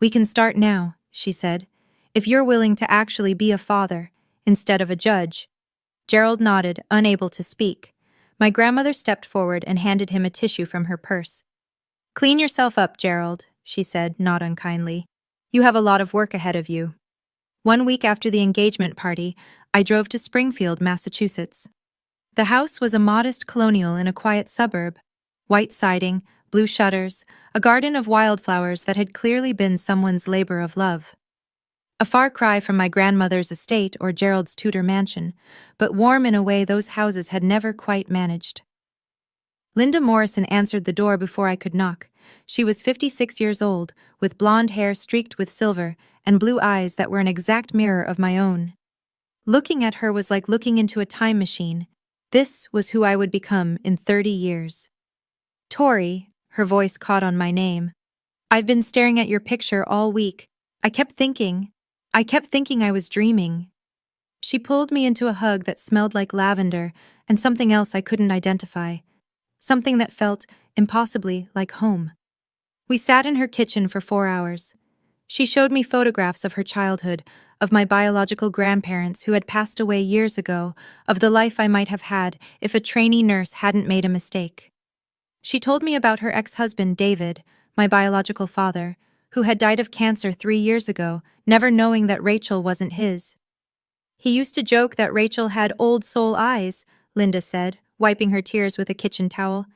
"We can start now," she said, "if you're willing to actually be a father, instead of a judge." Gerald nodded, unable to speak. My grandmother stepped forward and handed him a tissue from her purse. "Clean yourself up, Gerald," she said, not unkindly. "You have a lot of work ahead of you." 1 week after the engagement party, I drove to Springfield, Massachusetts. The house was a modest colonial in a quiet suburb. White siding, blue shutters, a garden of wildflowers that had clearly been someone's labor of love. A far cry from my grandmother's estate or Gerald's Tudor mansion, but warm in a way those houses had never quite managed. Linda Morrison answered the door before I could knock. She was 56 years old, with blonde hair streaked with silver and blue eyes that were an exact mirror of my own. Looking at her was like looking into a time machine. This was who I would become in 30 years. Tori, her voice caught on my name. I've been staring at your picture all week. I kept thinking I was dreaming. She pulled me into a hug that smelled like lavender and something else I couldn't identify. Something that felt impossibly like home. We sat in her kitchen for 4 hours. She showed me photographs of her childhood, of my biological grandparents who had passed away years ago, of the life I might have had if a trainee nurse hadn't made a mistake. She told me about her ex-husband, David, my biological father, who had died of cancer 3 years ago, never knowing that Rachel wasn't his. He used to joke that Rachel had old soul eyes, Linda said, wiping her tears with a kitchen towel.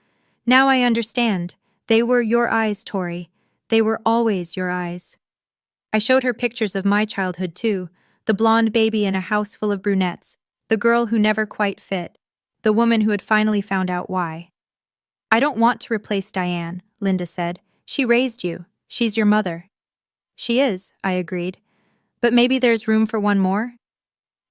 Now I understand. They were your eyes, Tori. They were always your eyes. I showed her pictures of my childhood too, the blonde baby in a house full of brunettes, the girl who never quite fit, the woman who had finally found out why. I don't want to replace Diane, Linda said. She raised you. She's your mother. She is, I agreed. But maybe there's room for one more?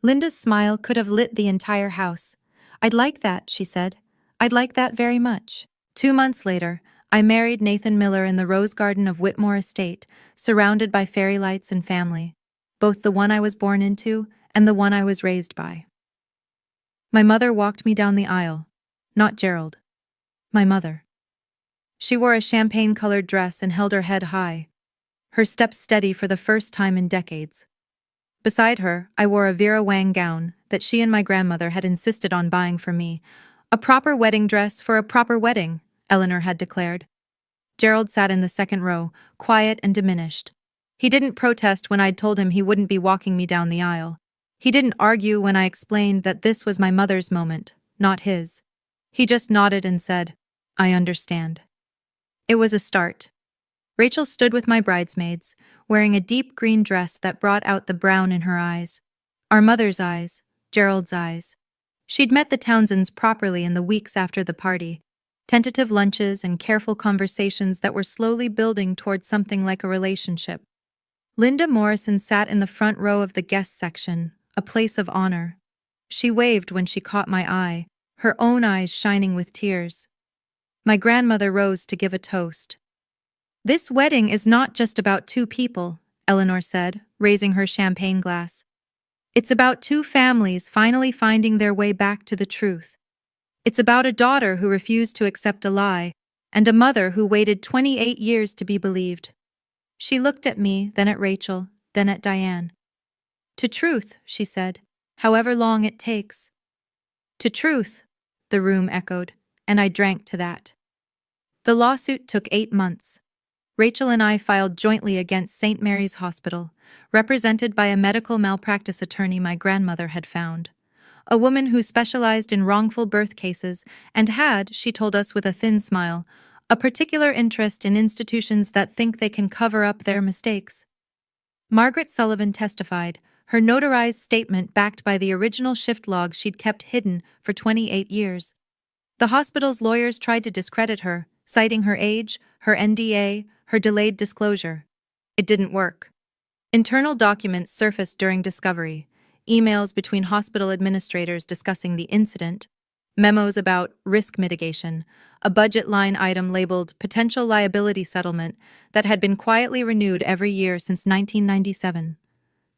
Linda's smile could have lit the entire house. I'd like that, she said. I'd like that very much. 2 months later, I married Nathan Miller in the rose garden of Whitmore Estate, surrounded by fairy lights and family, both the one I was born into and the one I was raised by. My mother walked me down the aisle. Not Gerald. My mother. She wore a champagne-colored dress and held her head high, her steps steady for the first time in decades. Beside her, I wore a Vera Wang gown that she and my grandmother had insisted on buying for me. A proper wedding dress for a proper wedding, Eleanor had declared. Gerald sat in the second row, quiet and diminished. He didn't protest when I'd told him he wouldn't be walking me down the aisle. He didn't argue when I explained that this was my mother's moment, not his. He just nodded and said, I understand. It was a start. Rachel stood with my bridesmaids, wearing a deep green dress that brought out the brown in her eyes. Our mother's eyes, Gerald's eyes. She'd met the Townsends properly in the weeks after the party. Tentative lunches and careful conversations that were slowly building towards something like a relationship. Linda Morrison sat in the front row of the guest section, a place of honor. She waved when she caught my eye, her own eyes shining with tears. My grandmother rose to give a toast. This wedding is not just about 2 people, Eleanor said, raising her champagne glass. It's about 2 families finally finding their way back to the truth. It's about a daughter who refused to accept a lie, and a mother who waited 28 years to be believed. She looked at me, then at Rachel, then at Diane. To truth, she said, however long it takes. To truth, the room echoed, and I drank to that. The lawsuit took 8 months. Rachel and I filed jointly against St. Mary's Hospital, represented by a medical malpractice attorney my grandmother had found. A woman who specialized in wrongful birth cases and had, she told us with a thin smile, a particular interest in institutions that think they can cover up their mistakes. Margaret Sullivan testified, her notarized statement backed by the original shift log she'd kept hidden for 28 years. The hospital's lawyers tried to discredit her, citing her age, her NDA, her delayed disclosure. It didn't work. Internal documents surfaced during discovery, emails between hospital administrators discussing the incident, memos about risk mitigation, a budget line item labeled potential liability settlement that had been quietly renewed every year since 1997.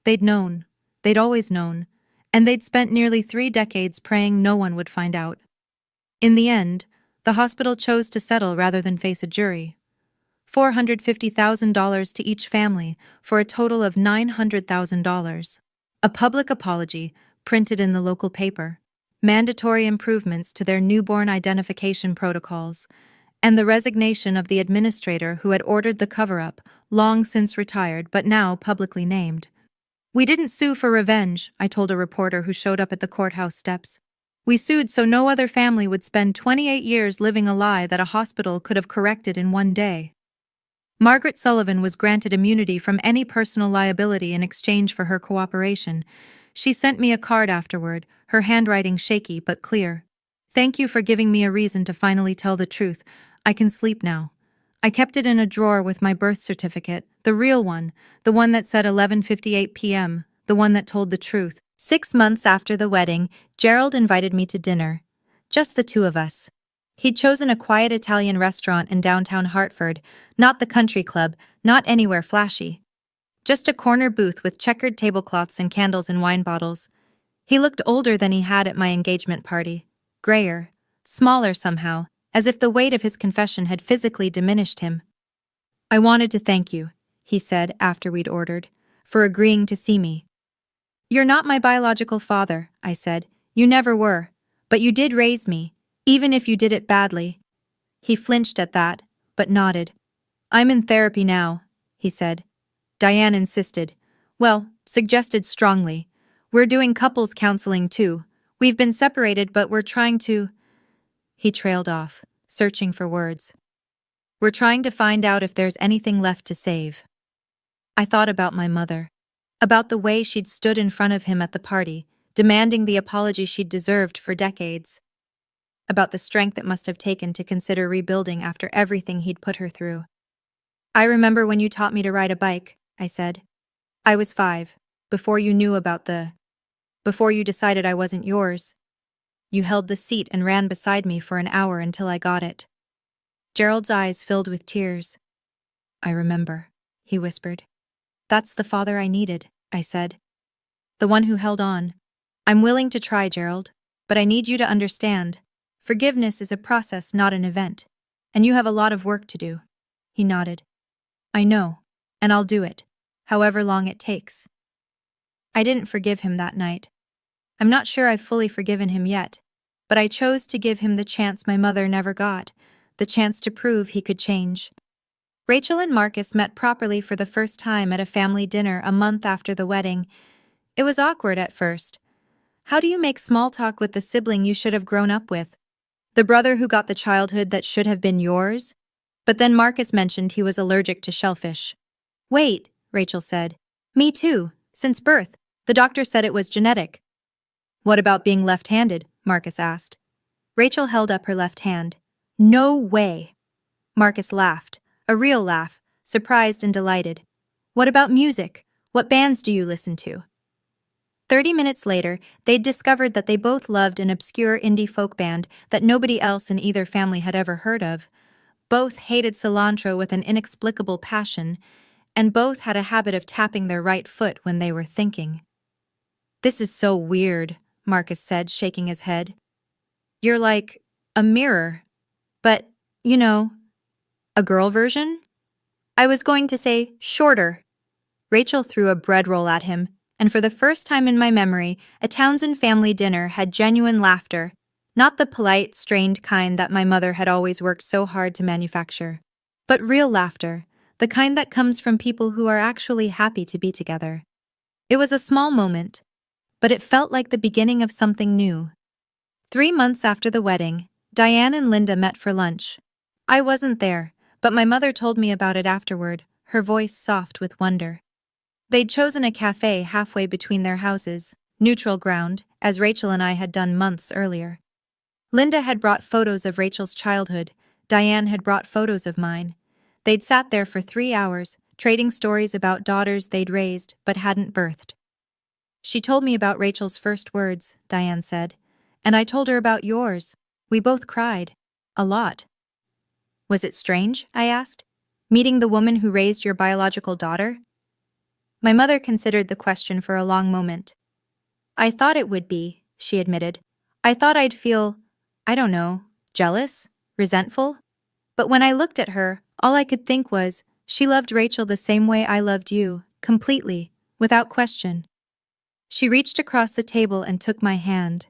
They'd known. They'd always known. And they'd spent nearly 3 decades praying no one would find out. In the end, the hospital chose to settle rather than face a jury. $450,000 to each family for a total of $900,000. A public apology printed in the local paper, mandatory improvements to their newborn identification protocols, and the resignation of the administrator who had ordered the cover-up, long since retired but now publicly named. We didn't sue for revenge, I told a reporter who showed up at the courthouse steps. We sued so no other family would spend 28 years living a lie that a hospital could have corrected in 1 day. Margaret Sullivan was granted immunity from any personal liability in exchange for her cooperation. She sent me a card afterward, her handwriting shaky but clear. Thank you for giving me a reason to finally tell the truth. I can sleep now. I kept it in a drawer with my birth certificate, the real one, the one that said 11:58 p.m., the one that told the truth. 6 months after the wedding, Gerald invited me to dinner. Just the two of us. He'd chosen a quiet Italian restaurant in downtown Hartford, not the country club, not anywhere flashy. Just a corner booth with checkered tablecloths and candles and wine bottles. He looked older than he had at my engagement party. Grayer. Smaller somehow, as if the weight of his confession had physically diminished him. "I wanted to thank you," he said after we'd ordered, "for agreeing to see me." "You're not my biological father," I said. "You never were. But you did raise me, even if you did it badly." He flinched at that, but nodded. "I'm in therapy now," he said. Diane insisted. Well, suggested strongly. "We're doing couples counseling too. We've been separated, but we're trying to—" He trailed off, searching for words. "We're trying to find out if there's anything left to save." I thought about my mother. About the way she'd stood in front of him at the party, demanding the apology she'd deserved for decades. About the strength it must have taken to consider rebuilding after everything he'd put her through. "I remember when you taught me to ride a bike," I said. "I was 5, before you knew about before you decided I wasn't yours. You held the seat and ran beside me for an hour until I got it." Gerald's eyes filled with tears. "I remember," he whispered. "That's the father I needed," I said. "The one who held on. I'm willing to try, Gerald, but I need you to understand. Forgiveness is a process, not an event. And you have a lot of work to do." He nodded. "I know, and I'll do it, however long it takes." I didn't forgive him that night. I'm not sure I've fully forgiven him yet, but I chose to give him the chance my mother never got, the chance to prove he could change. Rachel and Marcus met properly for the first time at a family dinner a month after the wedding. It was awkward at first. How do you make small talk with the sibling you should have grown up with? The brother who got the childhood that should have been yours? But then Marcus mentioned he was allergic to shellfish. "Wait," Rachel said. "Me too, since birth. The doctor said it was genetic." "What about being left-handed?" Marcus asked. Rachel held up her left hand. "No way." Marcus laughed, a real laugh, surprised and delighted. "What about music? What bands do you listen to?" 30 minutes later, they'd discovered that they both loved an obscure indie folk band that nobody else in either family had ever heard of. Both hated cilantro with an inexplicable passion, and both had a habit of tapping their right foot when they were thinking. "This is so weird," Marcus said, shaking his head. "You're like a mirror. But, you know, a girl version?" "I was going to say shorter." Rachel threw a bread roll at him, and for the first time in my memory, a Townsend family dinner had genuine laughter, not the polite, strained kind that my mother had always worked so hard to manufacture, but real laughter, the kind that comes from people who are actually happy to be together. It was a small moment, but it felt like the beginning of something new. 3 months after the wedding, Diane and Linda met for lunch. I wasn't there, but my mother told me about it afterward, her voice soft with wonder. They'd chosen a cafe halfway between their houses, neutral ground, as Rachel and I had done months earlier. Linda had brought photos of Rachel's childhood, Diane had brought photos of mine. They'd sat there for 3 hours, trading stories about daughters they'd raised but hadn't birthed. "She told me about Rachel's first words," Diane said, "and I told her about yours. We both cried. A lot." "Was it strange?" I asked. "Meeting the woman who raised your biological daughter?" My mother considered the question for a long moment. "I thought it would be," she admitted. "I thought I'd feel, I don't know, jealous? Resentful? But when I looked at her, all I could think was, she loved Rachel the same way I loved you, completely, without question." She reached across the table and took my hand.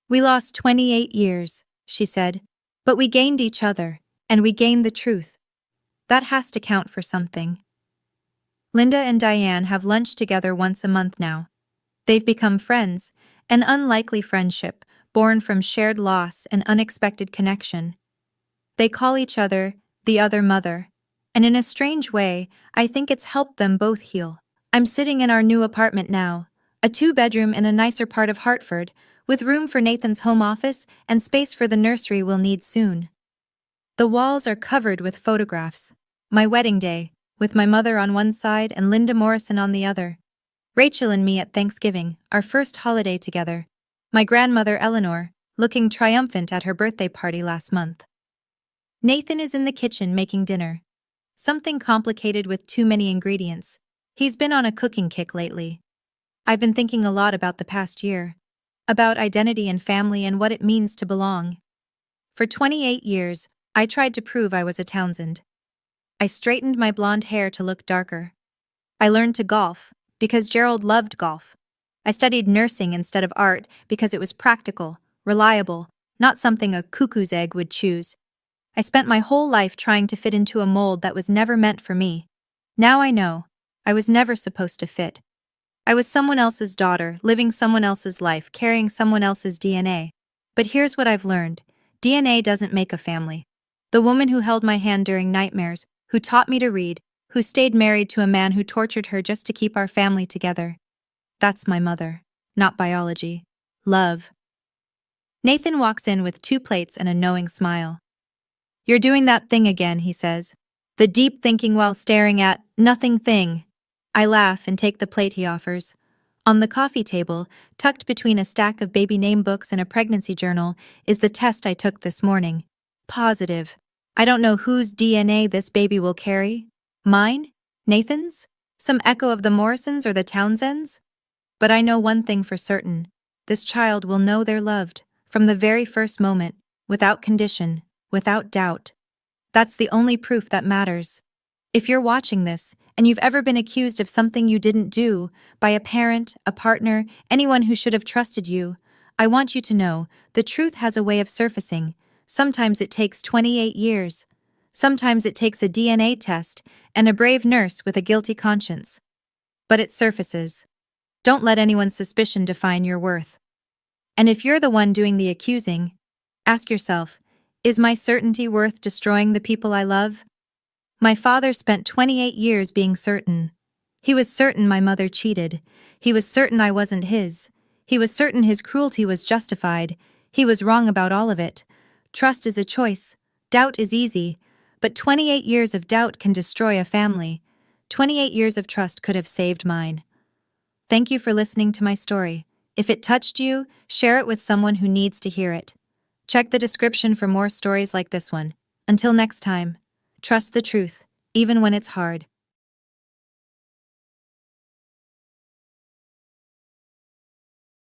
"We lost 28 years," she said, "but we gained each other, and we gained the truth. That has to count for something." Linda and Diane have lunch together once a month now. They've become friends, an unlikely friendship, born from shared loss and unexpected connection. They call each other the other mother, and in a strange way, I think it's helped them both heal. I'm sitting in our new apartment now, a 2-bedroom in a nicer part of Hartford, with room for Nathan's home office and space for the nursery we'll need soon. The walls are covered with photographs. My wedding day, with my mother on one side and Linda Morrison on the other. Rachel and me at Thanksgiving, our first holiday together. My grandmother Eleanor, looking triumphant at her birthday party last month. Nathan is in the kitchen making dinner. Something complicated with too many ingredients. He's been on a cooking kick lately. I've been thinking a lot about the past year. About identity and family and what it means to belong. For 28 years, I tried to prove I was a Townsend. I straightened my blonde hair to look darker. I learned to golf, because Gerald loved golf. I studied nursing instead of art because it was practical, reliable, not something a cuckoo's egg would choose. I spent my whole life trying to fit into a mold that was never meant for me. Now I know, I was never supposed to fit. I was someone else's daughter, living someone else's life, carrying someone else's DNA. But here's what I've learned. DNA doesn't make a family. The woman who held my hand during nightmares, who taught me to read, who stayed married to a man who tortured her just to keep our family together. That's my mother. Not biology. Love. Nathan walks in with 2 plates and a knowing smile. "You're doing that thing again," he says. The deep thinking while staring at nothing thing. I laugh and take the plate he offers. On the coffee table, tucked between a stack of baby name books and a pregnancy journal, is the test I took this morning. Positive. I don't know whose DNA this baby will carry. Mine? Nathan's? Some echo of the Morrisons or the Townsends? But I know one thing for certain. This child will know they're loved, from the very first moment, without condition, without doubt. That's the only proof that matters. If you're watching this, and you've ever been accused of something you didn't do, by a parent, a partner, anyone who should have trusted you, I want you to know, the truth has a way of surfacing. Sometimes it takes 28 years. Sometimes it takes a DNA test and a brave nurse with a guilty conscience. But it surfaces. Don't let anyone's suspicion define your worth. And if you're the one doing the accusing, ask yourself, is my certainty worth destroying the people I love? My father spent 28 years being certain. He was certain my mother cheated. He was certain I wasn't his. He was certain his cruelty was justified. He was wrong about all of it. Trust is a choice. Doubt is easy. But 28 years of doubt can destroy a family. 28 years of trust could have saved mine. Thank you for listening to my story. If it touched you, share it with someone who needs to hear it. Check the description for more stories like this one. Until next time, trust the truth, even when it's hard.